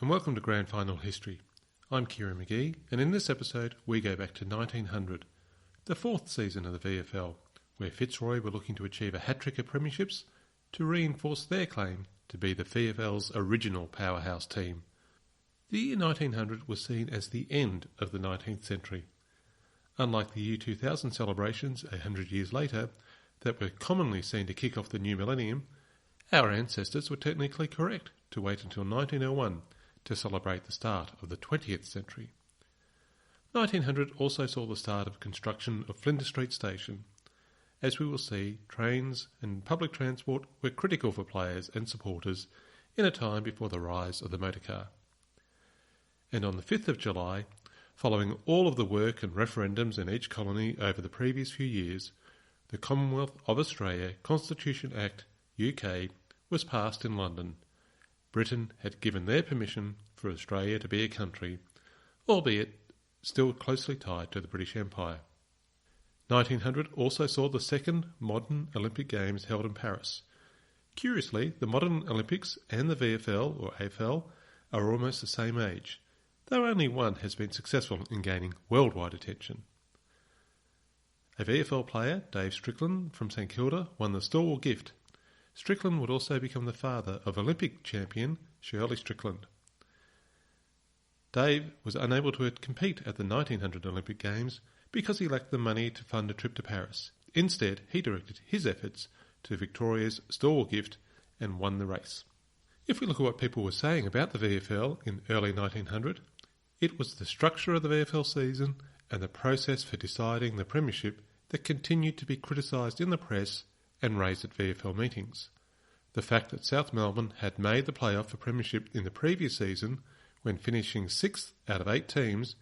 and welcome to Grand Final History. I'm Kieran McGee, and in this episode we go back to 1900, the fourth season of the VFL, where Fitzroy were looking to achieve a hat-trick of premierships to reinforce their claim to be the VFL's original powerhouse team. The year 1900 was seen as the end of the 19th century. Unlike the year 2000 celebrations 100 years later that were commonly seen to kick off the new millennium, our ancestors were technically correct to wait until 1901 to celebrate the start of the 20th century. 1900 also saw the start of construction of Flinders Street Station. As we will see, trains and public transport were critical for players and supporters in a time before the rise of the motorcar. And on the 5th of July, following all of the work and referendums in each colony over the previous few years, the Commonwealth of Australia Constitution Act UK was passed in London. Britain had given their permission for Australia to be a country, albeit still closely tied to the British Empire. 1900 also saw the second modern Olympic Games held in Paris. Curiously, the modern Olympics and the VFL or AFL are almost the same age, though only one has been successful in gaining worldwide attention. A VFL player, Dave Strickland from St Kilda, won the Stalwart gift. Strickland would also become the father of Olympic champion Shirley Strickland. Dave was unable to compete at the 1900 Olympic Games because he lacked the money to fund a trip to Paris. Instead, he directed his efforts to Victoria's Stalwart gift and won the race. If we look at what people were saying about the VFL in early 1900, it was the structure of the VFL season and the process for deciding the premiership that continued to be criticised in the press and raised at VFL meetings. The fact that South Melbourne had made the playoff for premiership in the previous season, when finishing 6th out of 8 teams,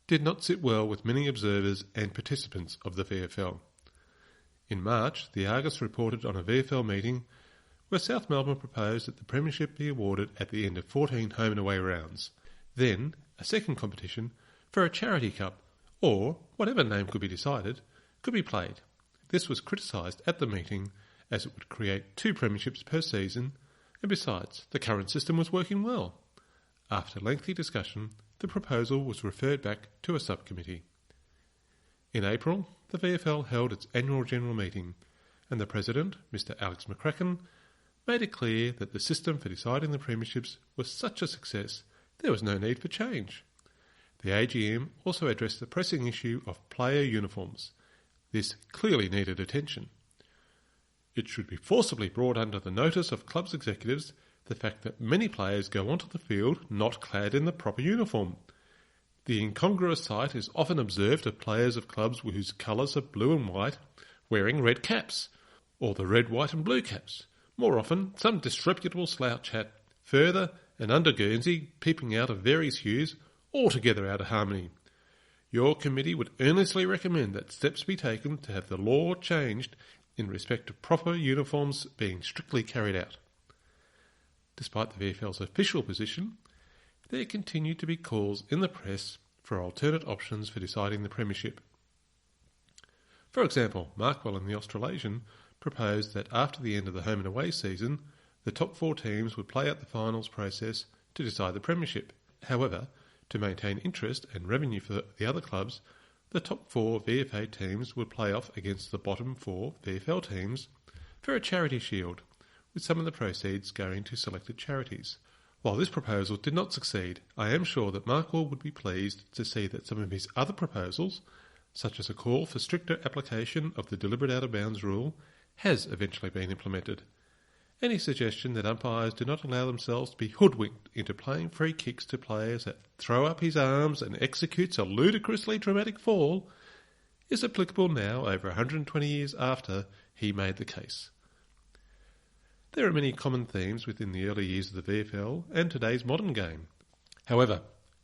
did not sit well with many observers and participants of the VFL. In March, the Argus reported on a VFL meeting where South Melbourne proposed that the premiership be awarded at the end of 14 home and away rounds. Then, a second competition for a charity cup, or whatever name could be decided, could be played. This was criticised at the meeting as it would create 2 premierships per season, and besides, the current system was working well. After lengthy discussion, the proposal was referred back to a subcommittee. In April, the VFL held its annual general meeting, and the president, Mr Alex McCracken, made it clear that the system for deciding the premierships was such a success there was no need for change. The AGM also addressed the pressing issue of player uniforms. This clearly needed attention. It should be forcibly brought under the notice of clubs' executives the fact that many players go onto the field not clad in the proper uniform. The incongruous sight is often observed of players of clubs whose colours are blue and white wearing red caps, or the red, white and blue caps. More often, some disreputable slouch hat, further and under Guernsey peeping out of various hues, altogether out of harmony. Your committee would earnestly recommend that steps be taken to have the law changed in respect of proper uniforms being strictly carried out. Despite the VFL's official position, there continued to be calls in the press for alternate options for deciding the premiership. For example, Markwell and the Australasian proposed that after the end of the home and away season, the top 4 teams would play out the finals process to decide the premiership. However, to maintain interest and revenue for the other clubs, the top 4 VFA teams would play off against the bottom 4 VFL teams for a charity shield, with some of the proceeds going to selected charities. While this proposal did not succeed, I am sure that Markwell would be pleased to see that some of his other proposals, such as a call for stricter application of the deliberate out-of-bounds rule, has eventually been implemented. Any suggestion that umpires do not allow themselves to be hoodwinked into playing free kicks to players that throw up his arms and executes a ludicrously dramatic fall is applicable now over 120 years after he made the case. There are many common themes within the early years of the VFL and today's modern game. However,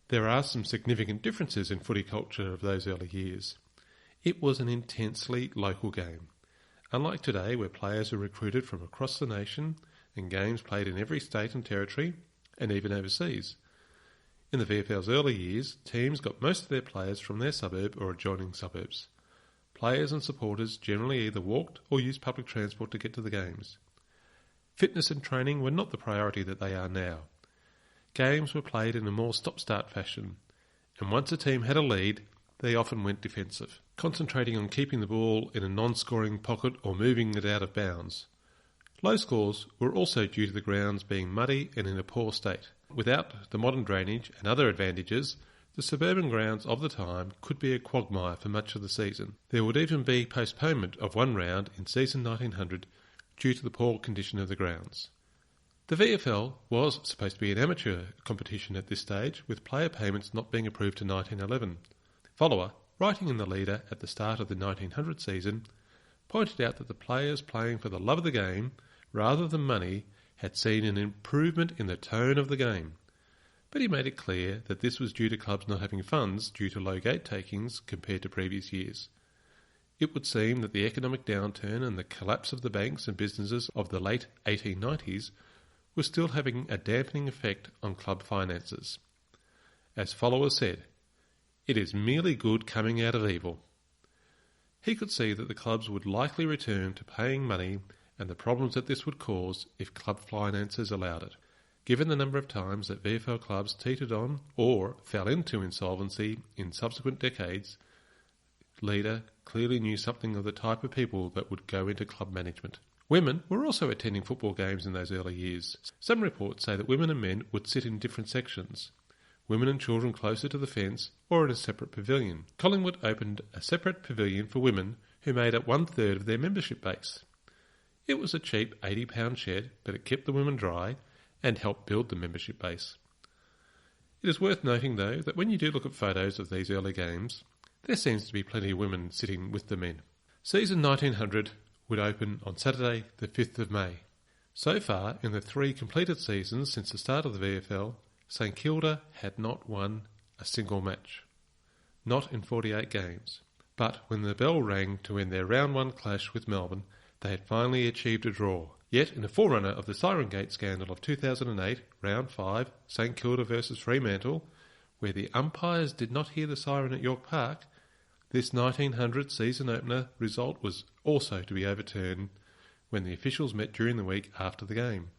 there are some significant differences in footy culture of those early years. It was an intensely local game. Unlike today, where players are recruited from across the nation and games played in every state and territory, and even overseas. In the VFL's early years, teams got most of their players from their suburb or adjoining suburbs. Players and supporters generally either walked or used public transport to get to the games. Fitness and training were not the priority that they are now. games were played in a more stop-start fashion, and once a team had a lead, they often went defensive, concentrating on keeping the ball in a non-scoring pocket or moving it out of bounds. Low scores were also due to the grounds being muddy and in a poor state. Without the modern drainage and other advantages, the suburban grounds of the time could be a quagmire for much of the season. There would even be postponement of one round in season 1900 due to the poor condition of the grounds. The VFL was supposed to be an amateur competition at this stage, with player payments not being approved to 1911. Follower, writing in the Leader at the start of the 1900 season, pointed out that the players playing for the love of the game, rather than money, had seen an improvement in the tone of the game. But he made it clear that this was due to clubs not having funds due to low gate takings compared to previous years. It would seem that the economic downturn and the collapse of the banks and businesses of the late 1890s was still having a dampening effect on club finances. As Follower said, "It is merely good coming out of evil." He could see that the clubs would likely return to paying money and the problems that this would cause if club finances allowed it. Given the number of times that VFL clubs teetered on or fell into insolvency in subsequent decades, Leader clearly knew something of the type of people that would go into club management. Women were also attending football games in those early years. Some reports say that women and men would sit in different sections, women and children closer to the fence or in a separate pavilion. Collingwood opened a separate pavilion for women who made up 1/3 of their membership base. It was a cheap £80 shed, but it kept the women dry and helped build the membership base. It is worth noting, though, that when you do look at photos of these early games, there seems to be plenty of women sitting with the men. Season 1900 would open on Saturday the 5th of May. So far, in the 3 completed seasons since the start of the VFL, St Kilda had not won a single match. Not in 48 games. But when the bell rang to end their round 1 clash with Melbourne, they had finally achieved a draw. Yet, in a forerunner of the Sirengate scandal of 2008, round 5, St Kilda versus Fremantle, where the umpires did not hear the siren at York Park, this 1900 season opener result was also to be overturned when the officials met during the week after the game.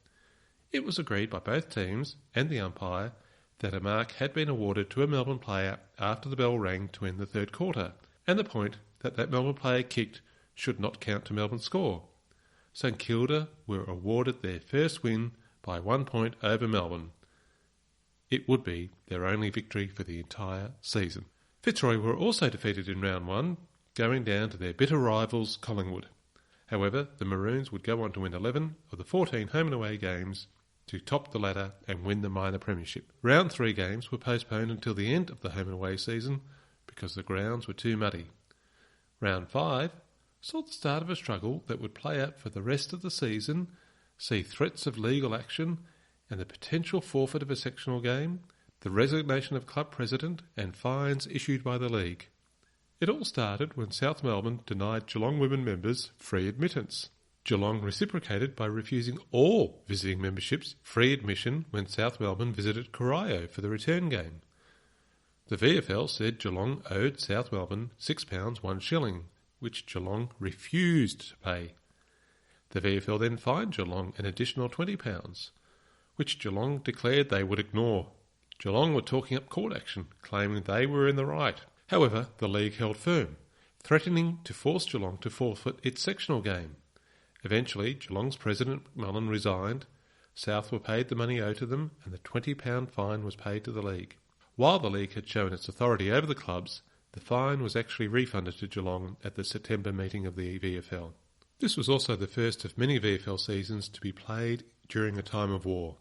It was agreed by both teams and the umpire that a mark had been awarded to a Melbourne player after the bell rang to end the third quarter, and the point that Melbourne player kicked should not count to Melbourne's score. St Kilda were awarded their first win by 1 point over Melbourne. It would be their only victory for the entire season. Fitzroy were also defeated in round 1, going down to their bitter rivals Collingwood. However, the Maroons would go on to win 11 of the 14 home and away games to top the ladder and win the minor premiership. Round 3 games were postponed until the end of the home and away season because the grounds were too muddy. Round 5 saw the start of a struggle that would play out for the rest of the season, see threats of legal action and the potential forfeit of a sectional game, the resignation of club president and fines issued by the league. It all started when South Melbourne denied Geelong women members free admittance. Geelong reciprocated by refusing all visiting memberships free admission when South Melbourne visited Corio for the return game. The VFL said Geelong owed South Melbourne £6 1 shilling, which Geelong refused to pay. The VFL then fined Geelong an additional £20, which Geelong declared they would ignore. Geelong were talking up court action, claiming they were in the right. However, the league held firm, threatening to force Geelong to forfeit its sectional game. Eventually, Geelong's president McMullen resigned, South were paid the money owed to them, and the £20 fine was paid to the league. While the league had shown its authority over the clubs, the fine was actually refunded to Geelong at the September meeting of the VFL. This was also the first of many VFL seasons to be played during a time of war.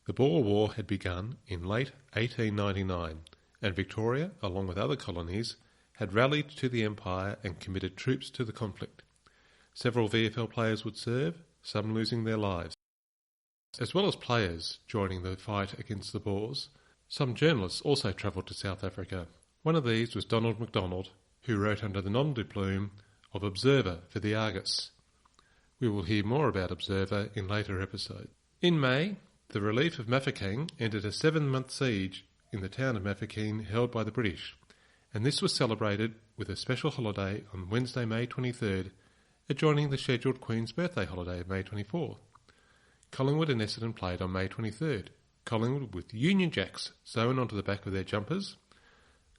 The Boer War had begun in late 1899, and Victoria, along with other colonies, had rallied to the Empire and committed troops to the conflict. Several VFL players would serve, some losing their lives. As well as players joining the fight against the Boers, some journalists also travelled to South Africa. One of these was Donald MacDonald, who wrote under the nom de plume of Observer for the Argus. We will hear more about Observer in later episodes. In May, the relief of Mafeking ended a 7-month siege in the town of Mafeking held by the British, and this was celebrated with a special holiday on Wednesday, May 23rd, adjoining the scheduled Queen's birthday holiday of May 24th. Collingwood and Essendon played on May 23rd. Collingwood with Union Jacks sewn onto the back of their jumpers.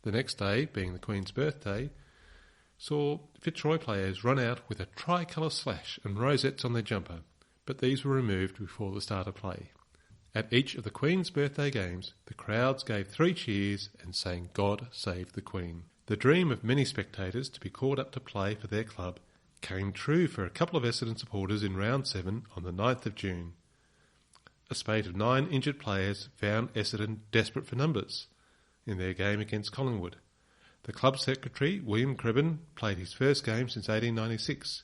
The next day, being the Queen's birthday, saw Fitzroy players run out with a tricolour slash and rosettes on their jumper, but these were removed before the start of play. At each of the Queen's birthday games, the crowds gave 3 cheers and sang God Save the Queen. The dream of many spectators to be called up to play for their club came true for a couple of Essendon supporters in round 7 on the 9th of June. A spate of 9 injured players found Essendon desperate for numbers in their game against Collingwood. The club secretary, William Cribben, played his first game since 1896.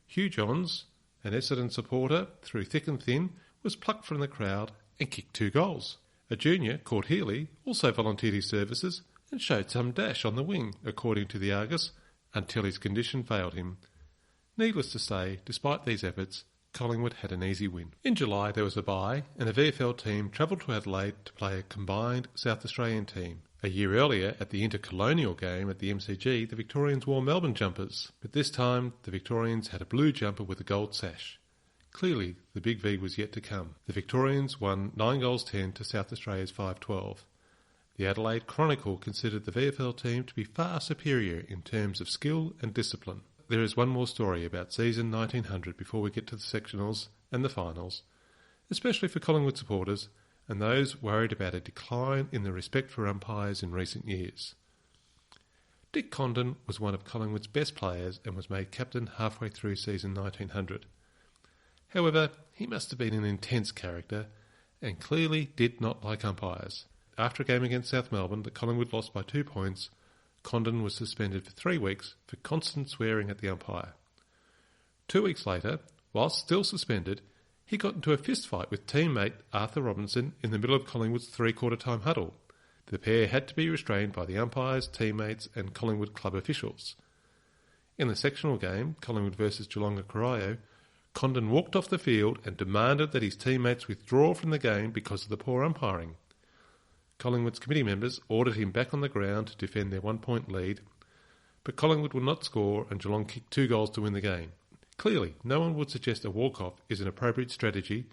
Hugh Johns, an Essendon supporter through thick and thin, was plucked from the crowd and kicked 2 goals. A junior, called Healy, also volunteered his services and showed some dash on the wing, according to the Argus, until his condition failed him. Needless to say, despite these efforts, Collingwood had an easy win. In July there was a bye, and a VFL team travelled to Adelaide to play a combined South Australian team. A year earlier, at the intercolonial game at the MCG, the Victorians wore Melbourne jumpers, but this time the Victorians had a blue jumper with a gold sash. Clearly, the Big V was yet to come. The Victorians won 9-10 to South Australia's 5-12. The Adelaide Chronicle considered the VFL team to be far superior in terms of skill and discipline. There is one more story about season 1900 before we get to the sectionals and the finals, especially for Collingwood supporters and those worried about a decline in the respect for umpires in recent years. Dick Condon was one of Collingwood's best players and was made captain halfway through season 1900. However, he must have been an intense character and clearly did not like umpires. After a game against South Melbourne that Collingwood lost by 2 points, Condon was suspended for 3 weeks for constant swearing at the umpire. 2 weeks later, whilst still suspended, he got into a fist fight with teammate Arthur Robinson in the middle of Collingwood's 3/4 time huddle. The pair had to be restrained by the umpires, teammates and Collingwood club officials. In the sectional game, Collingwood versus Geelong at Corio, Condon walked off the field and demanded that his teammates withdraw from the game because of the poor umpiring. Collingwood's committee members ordered him back on the ground to defend their 1-point lead, but Collingwood would not score and Geelong kicked 2 goals to win the game. Clearly, no one would suggest a walk-off is an appropriate strategy,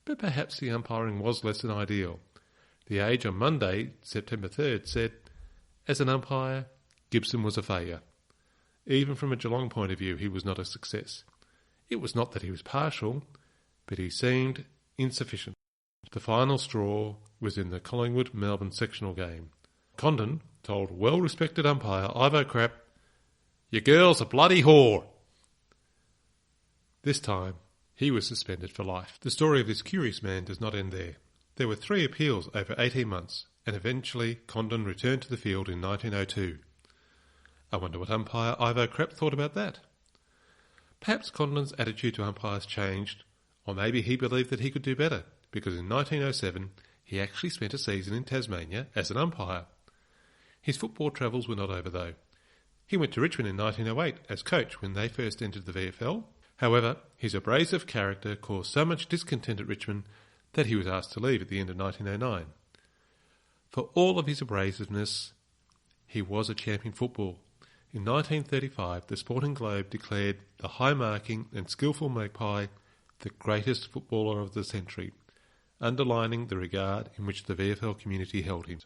but perhaps the umpiring was less than ideal. The Age on Monday, September 3rd, said, "As an umpire, Gibson was a failure. Even from a Geelong point of view, he was not a success. It was not that he was partial, but he seemed insufficient." The final straw was in the Collingwood-Melbourne sectional game. Condon told well-respected umpire Ivo Crap, "Your girl's a bloody whore." This time, he was suspended for life. The story of this curious man does not end there. There were 3 appeals over 18 months, and eventually Condon returned to the field in 1902. I wonder what umpire Ivo Crap thought about that. Perhaps Condon's attitude to umpires changed, or maybe he believed that he could do better, because in 1907 he actually spent a season in Tasmania as an umpire. His football travels were not over though. He went to Richmond in 1908 as coach when they first entered the VFL. However, his abrasive character caused so much discontent at Richmond that he was asked to leave at the end of 1909. For all of his abrasiveness, he was a champion football. In 1935, the Sporting Globe declared the high-marking and skillful Magpie the greatest footballer of the century, underlining the regard in which the VFL community held him.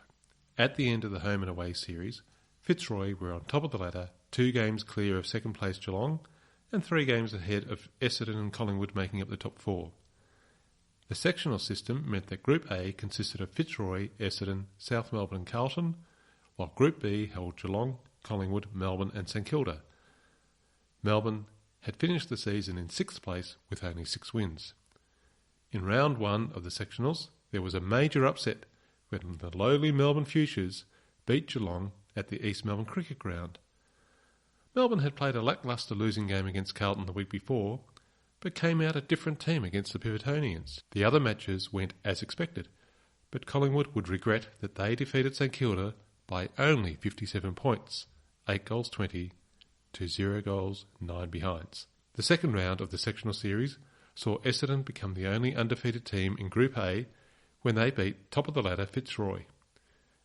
At the end of the home and away series, Fitzroy were on top of the ladder, 2 games clear of second place Geelong, and 3 games ahead of Essendon and Collingwood making up the top 4. The sectional system meant that Group A consisted of Fitzroy, Essendon, South Melbourne and Carlton, while Group B held Geelong, Collingwood, Melbourne and St Kilda. Melbourne had finished the season in 6th place with only 6 wins. In round 1 of the sectionals, there was a major upset when the lowly Melbourne Fuchsias beat Geelong at the East Melbourne Cricket Ground. Melbourne had played a lacklustre losing game against Carlton the week before, but came out a different team against the Pivotonians. The other matches went as expected, but Collingwood would regret that they defeated St Kilda by only 57 points, 8 goals 20 to 0 goals 9 behinds. The second round of the sectional series saw Essendon become the only undefeated team in Group A when they beat top-of-the-ladder Fitzroy.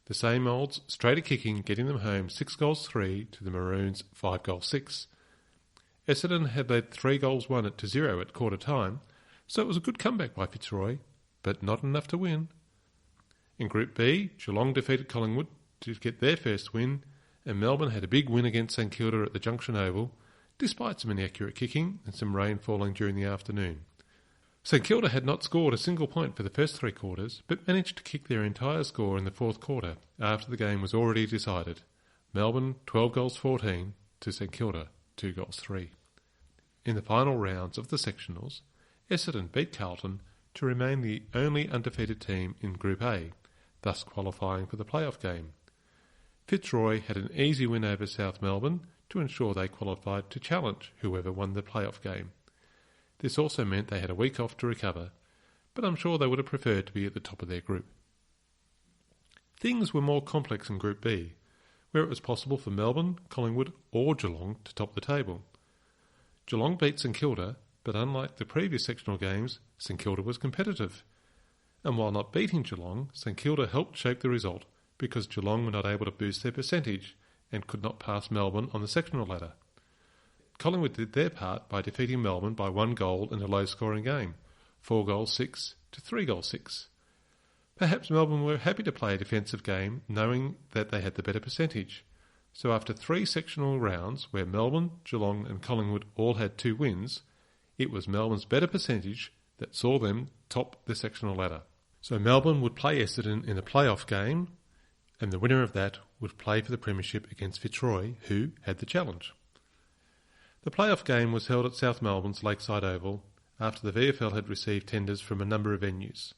The same old straighter kicking getting them home 6 goals 3 to the Maroons 5 goals 6. Essendon had led 3 goals 1 to 0 at quarter time, so it was a good comeback by Fitzroy, but not enough to win. In Group B, Geelong defeated Collingwood to get their first win, and Melbourne had a big win against St Kilda at the Junction Oval, despite some inaccurate kicking and some rain falling during the afternoon. St Kilda had not scored a single point for the first 3 quarters, but managed to kick their entire score in the 4th quarter after the game was already decided. Melbourne 12 goals 14 to St Kilda 2 goals 3. In the final rounds of the sectionals, Essendon beat Carlton to remain the only undefeated team in Group A, thus qualifying for the playoff game. Fitzroy had an easy win over South Melbourne to ensure they qualified to challenge whoever won the playoff game. This also meant they had a week off to recover, but I'm sure they would have preferred to be at the top of their group. Things were more complex in Group B, where it was possible for Melbourne, Collingwood or Geelong to top the table. Geelong beat St Kilda, but unlike the previous sectional games, St Kilda was competitive. And while not beating Geelong, St Kilda helped shape the result because Geelong were not able to boost their percentage and could not pass Melbourne on the sectional ladder. Collingwood did their part by defeating Melbourne by 1 goal in a low-scoring game, 4 goals 6 to 3 goals 6. Perhaps Melbourne were happy to play a defensive game, knowing that they had the better percentage. So after 3 sectional rounds, where Melbourne, Geelong and Collingwood all had 2 wins, it was Melbourne's better percentage that saw them top the sectional ladder. So Melbourne would play Essendon in a playoff game, and the winner of that would play for the premiership against Fitzroy, who had the challenge. The playoff game was held at South Melbourne's Lakeside Oval after the VFL had received tenders from a number of venues.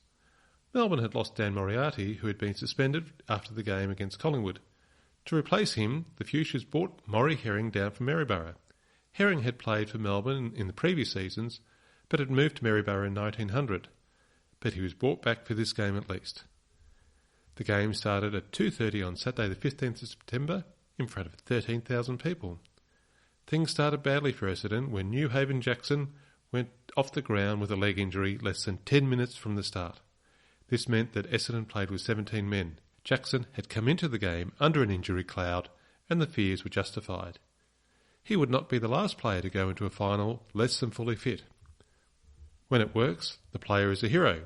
Melbourne had lost Dan Moriarty, who had been suspended after the game against Collingwood. To replace him, the Fuchsias brought Maury Herring down from Maryborough. Herring had played for Melbourne in the previous seasons, but had moved to Maryborough in 1900. But he was brought back for this game at least. The game started at 2:30 on Saturday the 15th of September in front of 13,000 people. Things started badly for Essendon when New Haven Jackson went off the ground with a leg injury less than 10 minutes from the start. This meant that Essendon played with 17 men. Jackson had come into the game under an injury cloud, and the fears were justified. He would not be the last player to go into a final less than fully fit. When it works, the player is a hero.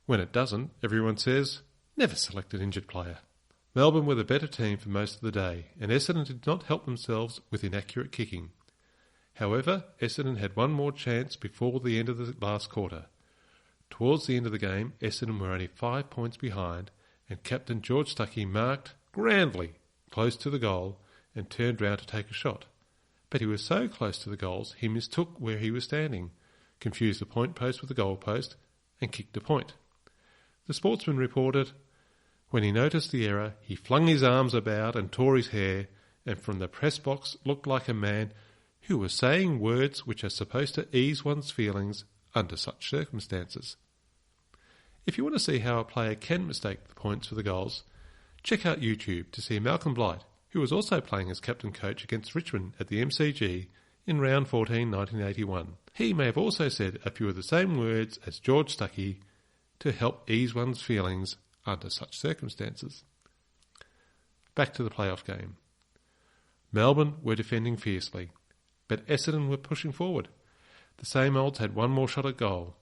When it doesn't, everyone says, never select an injured player. Melbourne were the better team for most of the day, and Essendon did not help themselves with inaccurate kicking. However, Essendon had one more chance before the end of the last quarter. Towards the end of the game, Essendon were only 5 points behind, and Captain George Stuckey marked grandly close to the goal and turned round to take a shot. But he was so close to the goals he mistook where he was standing, confused the point post with the goal post, and kicked a point. The sportsman reported, when he noticed the error, he flung his arms about and tore his hair, and from the press box looked like a man who was saying words which are supposed to ease one's feelings under such circumstances. If you want to see how a player can mistake the points for the goals, check out YouTube to see Malcolm Blight, who was also playing as captain coach against Richmond at the MCG in round 14, 1981. He may have also said a few of the same words as George Stuckey to help ease one's feelings under such circumstances. Back to the playoff game. Melbourne were defending fiercely, but Essendon were pushing forward. The same olds had one more shot at goal.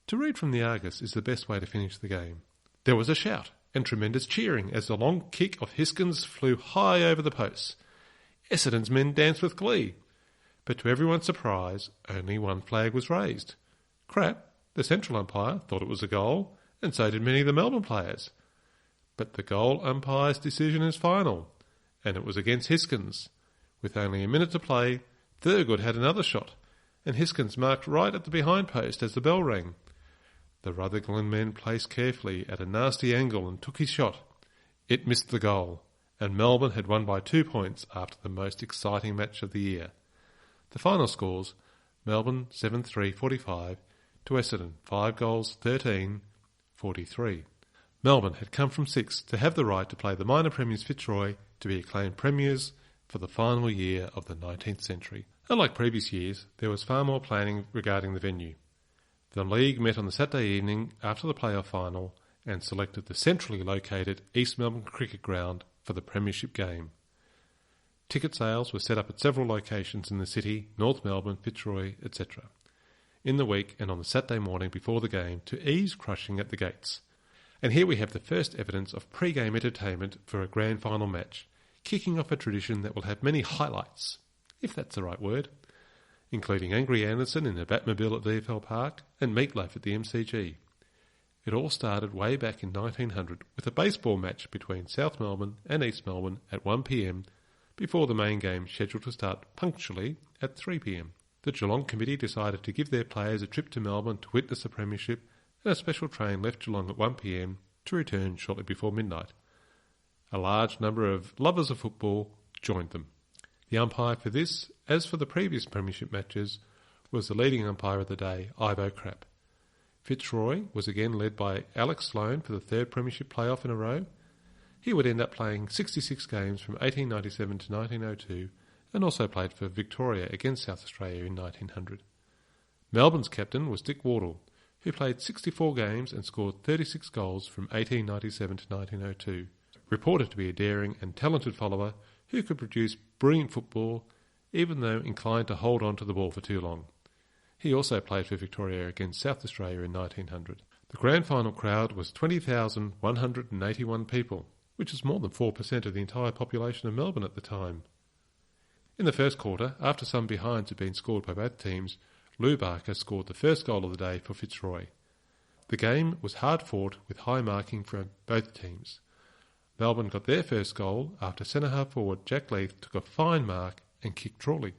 To read from the Argus is the best way to finish the game. There was a shout and tremendous cheering as the long kick of Hiskins flew high over the posts. Essendon's men danced with glee, but to everyone's surprise, only one flag was raised. Krapp, the central umpire, thought it was a goal, and so did many of the Melbourne players. But the goal umpire's decision is final, and it was against Hiskins. With only a minute to play, Thurgood had another shot, and Hiskins marked right at the behind post as the bell rang. The Rutherglen men placed carefully at a nasty angle and took his shot. It missed the goal, and Melbourne had won by 2 points after the most exciting match of the year. The final scores, Melbourne 7-3-45 to Essendon 5 goals 13-43. Melbourne had come from 6th to have the right to play the minor premiers Fitzroy to be acclaimed premiers for the final year of the 19th century. Unlike previous years, there was far more planning regarding the venue. The league met on the Saturday evening after the playoff final and selected the centrally located East Melbourne Cricket Ground for the premiership game. Ticket sales were set up at several locations in the city, North Melbourne, Fitzroy, etc. in the week and on the Saturday morning before the game to ease crushing at the gates. And here we have the first evidence of pre-game entertainment for a grand final match, kicking off a tradition that will have many highlights, if that's the right word, including Angry Anderson in a Batmobile at VFL Park and Meatloaf at the MCG. It all started way back in 1900 with a baseball match between South Melbourne and East Melbourne at 1 p.m, before the main game scheduled to start punctually at 3 p.m. The Geelong Committee decided to give their players a trip to Melbourne to witness the premiership, and a special train left Geelong at 1 p.m. to return shortly before midnight. A large number of lovers of football joined them. The umpire for this, as for the previous premiership matches, was the leading umpire of the day, Ivo Crap. Fitzroy was again led by Alex Sloane for the third premiership playoff in a row. He would end up playing 66 games from 1897 to 1902 and also played for Victoria against South Australia in 1900. Melbourne's captain was Dick Wardle, who played 64 games and scored 36 goals from 1897 to 1902, reported to be a daring and talented follower who could produce brilliant football even though inclined to hold on to the ball for too long. He also played for Victoria against South Australia in 1900. The grand final crowd was 20,181 people, which is more than 4% of the entire population of Melbourne at the time. In the first quarter, after some behinds had been scored by both teams, Lou Barker scored the first goal of the day for Fitzroy. The game was hard fought with high marking from both teams. Melbourne got their first goal after centre-half forward Jack Leith took a fine mark and kicked Trawley.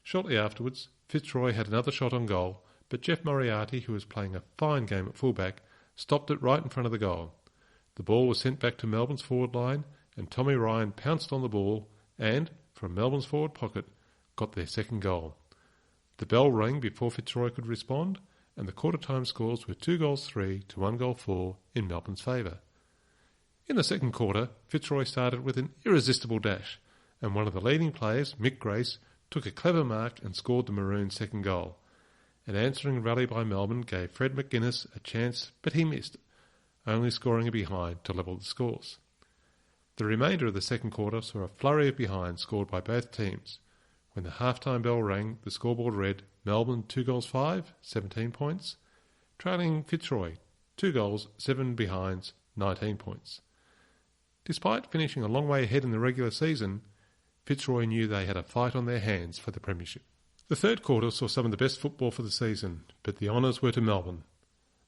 Shortly afterwards, Fitzroy had another shot on goal, but Jeff Moriarty, who was playing a fine game at fullback, stopped it right in front of the goal. The ball was sent back to Melbourne's forward line, and Tommy Ryan pounced on the ball and, from Melbourne's forward pocket, got their second goal. The bell rang before Fitzroy could respond, and the quarter-time scores were 2-3 to 1-4 in Melbourne's favour. In the second quarter, Fitzroy started with an irresistible dash, and one of the leading players, Mick Grace, took a clever mark and scored the Maroons' second goal. An answering rally by Melbourne gave Fred McGuinness a chance, but he missed, only scoring a behind to level the scores. The remainder of the second quarter saw a flurry of behinds scored by both teams. When the half-time bell rang, the scoreboard read Melbourne 2-5, 17 points, trailing Fitzroy 2 goals, 7 behinds, 19 points. Despite finishing a long way ahead in the regular season, Fitzroy knew they had a fight on their hands for the premiership. The third quarter saw some of the best football for the season, but the honours were to Melbourne.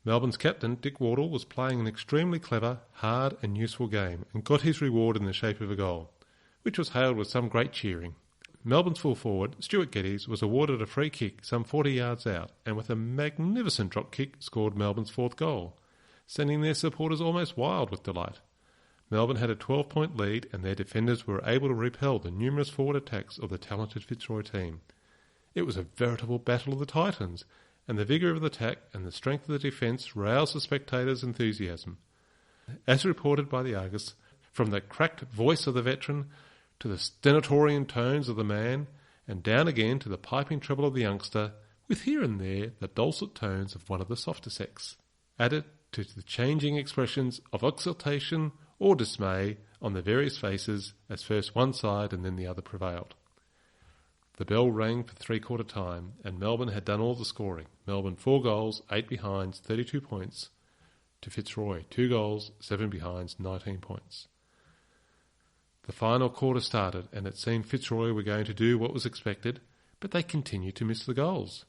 Melbourne's captain, Dick Wardle, was playing an extremely clever, hard and useful game and got his reward in the shape of a goal, which was hailed with some great cheering. Melbourne's full forward, Stuart Geddes, was awarded a free kick some 40 yards out and with a magnificent drop kick scored Melbourne's fourth goal, sending their supporters almost wild with delight. Melbourne had a 12-point lead and their defenders were able to repel the numerous forward attacks of the talented Fitzroy team. It was a veritable battle of the Titans, and the vigour of the attack and the strength of the defence roused the spectators' enthusiasm. As reported by the Argus, from the cracked voice of the veteran to the stentorian tones of the man, and down again to the piping treble of the youngster, with here and there the dulcet tones of one of the softer sex, added to the changing expressions of exultation or dismay on the various faces as first one side and then the other prevailed. The bell rang for three-quarter time, and Melbourne had done all the scoring. Melbourne 4 goals, 8 behinds, 32 points, to Fitzroy 2 goals, 7 behinds, 19 points. The final quarter started, and it seemed Fitzroy were going to do what was expected, but they continued to miss the goals.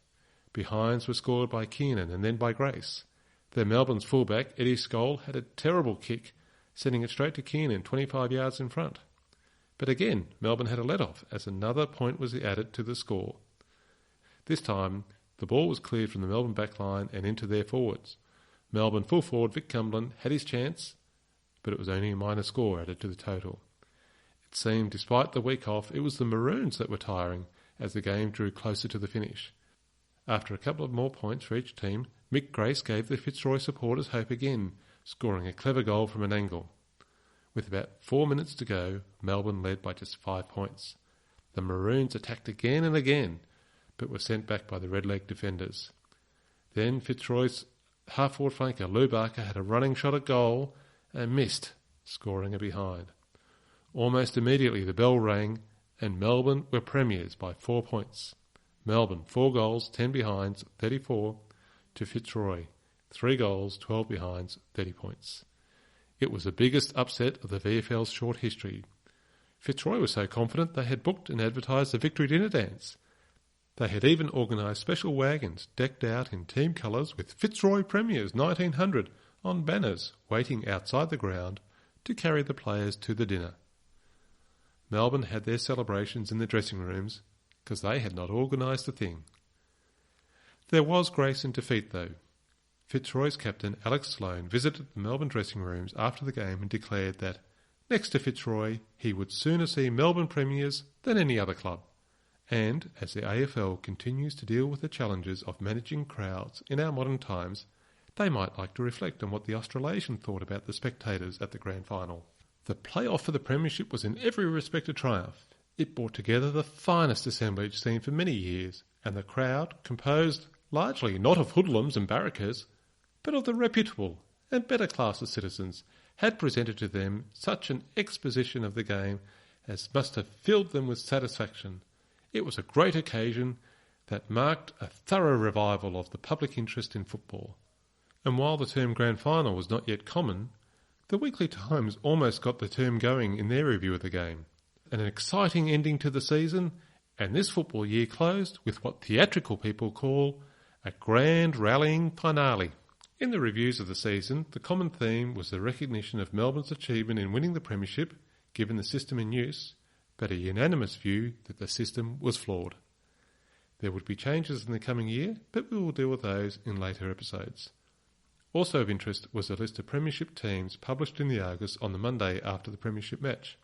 Behinds were scored by Keenan and then by Grace. Their Melbourne's fullback, Eddie Skoll, had a terrible kick, sending it straight to Keenan 25 yards in front. But again, Melbourne had a let-off as another point was added to the score. This time, the ball was cleared from the Melbourne backline and into their forwards. Melbourne full forward Vic Cumberland had his chance, but it was only a minor score added to the total. It seemed, despite the week off, it was the Maroons that were tiring as the game drew closer to the finish. After a couple of more points for each team, Mick Grace gave the Fitzroy supporters hope again, scoring a clever goal from an angle. With about 4 minutes to go, Melbourne led by just 5 points. The Maroons attacked again and again, but were sent back by the red-leg defenders. Then Fitzroy's half-forward flanker, Lou Barker, had a running shot at goal and missed, scoring a behind. Almost immediately the bell rang, and Melbourne were premiers by 4 points. Melbourne 4 goals, 10 behinds, 34, to Fitzroy, 3 goals, 12 behinds, 30 points. It was the biggest upset of the VFL's short history. Fitzroy was so confident they had booked and advertised a victory dinner dance. They had even organised special wagons decked out in team colours with Fitzroy Premiers 1900 on banners waiting outside the ground to carry the players to the dinner. Melbourne had their celebrations in the dressing rooms because they had not organised a thing. There was grace in defeat though. Fitzroy's captain Alex Sloane visited the Melbourne dressing rooms after the game and declared that, next to Fitzroy, he would sooner see Melbourne Premiers than any other club. And, as the AFL continues to deal with the challenges of managing crowds in our modern times, they might like to reflect on what the Australasian thought about the spectators at the grand final. The play-off for the premiership was in every respect a triumph. It brought together the finest assemblage seen for many years, and the crowd, composed largely not of hoodlums and barrackers, but of the reputable and better class of citizens, had presented to them such an exposition of the game as must have filled them with satisfaction. It was a great occasion that marked a thorough revival of the public interest in football. And while the term grand final was not yet common, the Weekly Times almost got the term going in their review of the game. An exciting ending to the season, and this football year closed with what theatrical people call a grand rallying finale. In the reviews of the season, the common theme was the recognition of Melbourne's achievement in winning the premiership, given the system in use, but a unanimous view that the system was flawed. There would be changes in the coming year, but we will deal with those in later episodes. Also of interest was a list of premiership teams published in the Argus on the Monday after the premiership match.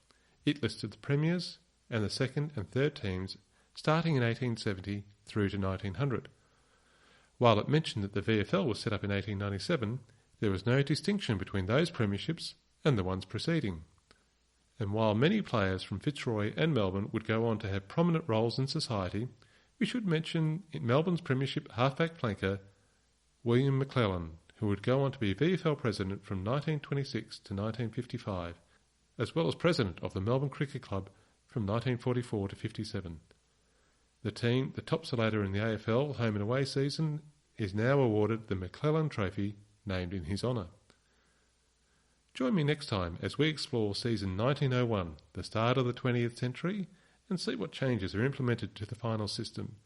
It listed the premiers and the second and third teams starting in 1870 through to 1900. While it mentioned that the VFL was set up in 1897, there was no distinction between those premierships and the ones preceding. And while many players from Fitzroy and Melbourne would go on to have prominent roles in society, we should mention Melbourne's premiership halfback flanker William McClellan, who would go on to be VFL president from 1926 to 1955, as well as president of the Melbourne Cricket Club from 1944 to 57. The team that tops the ladder in the AFL home and away season is now awarded the McClellan Trophy, named in his honour. Join me next time as we explore season 1901, the start of the 20th century, and see what changes are implemented to the final system,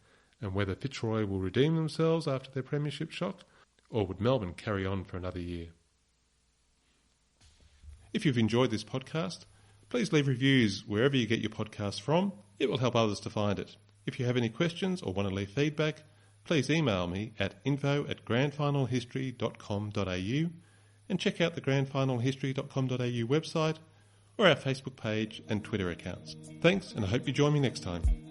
and whether Fitzroy will redeem themselves after their premiership shock, or would Melbourne carry on for another year? If you've enjoyed this podcast, please leave reviews wherever you get your podcasts from. It will help others to find it. If you have any questions or want to leave feedback, please email me at info@grandfinalhistory.com.au and check out the grandfinalhistory.com.au website or our Facebook page and Twitter accounts. Thanks, and I hope you join me next time.